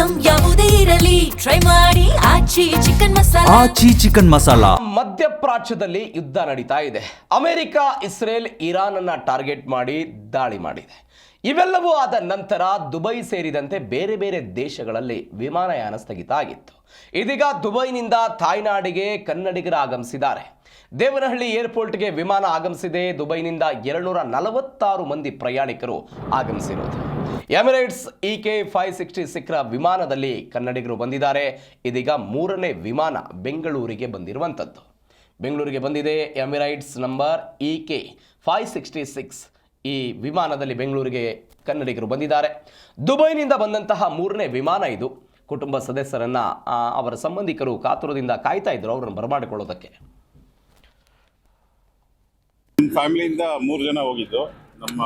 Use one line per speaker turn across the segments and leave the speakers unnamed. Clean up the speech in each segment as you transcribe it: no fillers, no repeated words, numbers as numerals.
Item ಯಾವುದೇ ಇರಲಿ try ಮಾಡಿ ಆಚಿ ಚಿಕನ್ ಮಸಾಲಾ.
ಮಧ್ಯಪ್ರಾಚ್ಯದಲ್ಲಿ ಯುದ್ಧ ನಡೀತಾ ಇದೆ. ಅಮೆರಿಕ ಇಸ್ರೇಲ್ ಇರಾನ್ ಅನ್ನ ಟಾರ್ಗೆಟ್ ಮಾಡಿ ದಾಳಿ ಮಾಡಿದೆ. ಇವೆಲ್ಲವೂ ಆದ ನಂತರ ದುಬೈ ಸೇರಿದಂತೆ ಬೇರೆ ಬೇರೆ ದೇಶಗಳಲ್ಲಿ ವಿಮಾನಯಾನ ಸ್ಥಗಿತ ಆಗಿತ್ತು. ಇದೀಗ ದುಬೈನಿಂದ ತಾಯ್ನಾಡಿಗೆ ಕನ್ನಡಿಗರು ಆಗಮಿಸಿದ್ದಾರೆ. ದೇವನಹಳ್ಳಿ ಏರ್ಪೋರ್ಟ್ಗೆ ವಿಮಾನ ಆಗಮಿಸಿದೆ. ದುಬೈನಿಂದ 246 ಮಂದಿ ಪ್ರಯಾಣಿಕರು ಆಗಮಿಸಿರೋದು. ಎಮಿರೇಟ್ಸ್ EK566 ವಿಮಾನದಲ್ಲಿ ಕನ್ನಡಿಗರು ಬಂದಿದ್ದಾರೆ. ಇದೀಗ 3ನೇ ವಿಮಾನ ಬೆಂಗಳೂರಿಗೆ ಬಂದಿರುವಂಥದ್ದು. ಬೆಂಗಳೂರಿಗೆ ಬಂದಿದೆ ಎಮಿರೇಟ್ಸ್ ನಂಬರ್ EK566. ಈ ವಿಮಾನದಲ್ಲಿ ಬೆಂಗಳೂರಿಗೆ ಕನ್ನಡಿಗರು ಬಂದಿದ್ದಾರೆ. ದುಬೈನಿಂದ ಬಂದಂತಹ 3ನೇ ವಿಮಾನ ಇದು. ಕುಟುಂಬ ಸದಸ್ಯರನ್ನ ಅವರ ಸಂಬಂಧಿಕರು ಕಾತುರದಿಂದ ಕಾಯ್ತಾ ಇದ್ರು ಅವರನ್ನು ಬರಮಾಡಿಕೊಳ್ಳೋದಕ್ಕೆ.
ಫ್ಯಾಮಿಲಿಯಿಂದ 3 ಜನ ಹೋಗಿದ್ದು. ನಮ್ಮ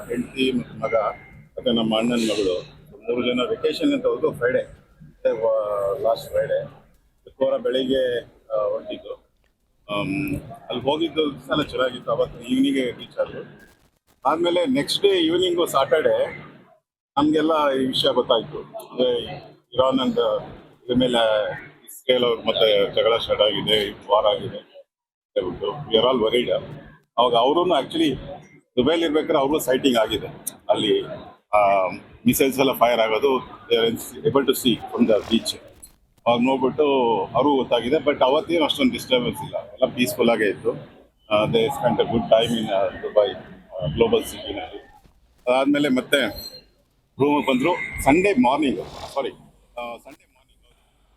ಹೆಂಡತಿ ಮತ್ತು ಮಗ ಮತ್ತು ನಮ್ಮ ಅಣ್ಣನ ಮಗಳು 3 ಜನ ವೆಕೇಶನ್ ಅಂತ ಹೋದ್ರು. ಫ್ರೈಡೆ ಲಾಸ್ಟ್ ಫ್ರೈಡೆ ಶುಕ್ರವಾರ ಬೆಳಿಗ್ಗೆ ಹೊರಟಿದ್ದು. ಅಲ್ಲಿ ಹೋಗಿದ್ದು ಎಲ್ಲ ಚೆನ್ನಾಗಿತ್ತು. ಅವತ್ತು ಈವ್ನಿಂಗ್ಗೆ ರೀಚ್ ಆದರು. ಆದಮೇಲೆ ನೆಕ್ಸ್ಟ್ ಡೇ ಈವ್ನಿಂಗು ಸಾಟರ್ಡೆ ನಮಗೆಲ್ಲ ಈ ವಿಷಯ ಗೊತ್ತಾಯಿತು. ಅಂದರೆ ಇರಾನ್ ಅಂತ ಇದ್ರ ಮೇಲೆ ಇಸ್ರೇಲ್ ಅವ್ರು ಮತ್ತೆ ಜಗಳ ಸ್ಟಾರ್ಟ್ ಆಗಿದೆ, ವಾರ್ ಆಗಿದೆ ಹೇಳ್ಬಿಟ್ಟು ವಿ ಆರ್ ಆಲ್ ವರಿಡ್. ಅವಾಗ ಅವರು ಆ್ಯಕ್ಚುಲಿ ದುಬೈಲಿ ಇರ್ಬೇಕಾದ್ರೆ ಅವ್ರಿಗೂ ಸೈಟಿಂಗ್ ಆಗಿದೆ. ಅಲ್ಲಿ ಮಿಸೈಲ್ಸ್ ಎಲ್ಲ ಫೈರ್ ಆಗೋದು able to see from the beach. ಅವಾಗ ನೋಡ್ಬಿಟ್ಟು ಅವ್ರಿಗೂ ಗೊತ್ತಾಗಿದೆ. ಬಟ್ ಅವತ್ತೇನು ಅಷ್ಟೊಂದು ಡಿಸ್ಟರ್ಬೆನ್ಸ್ ಇಲ್ಲ, ಎಲ್ಲ ಪೀಸ್ಫುಲ್ ಆಗೇ ಇತ್ತು. They spent a good time in Dubai global ಸಿಟಿನಲ್ಲಿ. ಅದಾದಮೇಲೆ ಮತ್ತೆ ರೂಮಿಗೆ ಬಂದರು. Sunday morning Sunday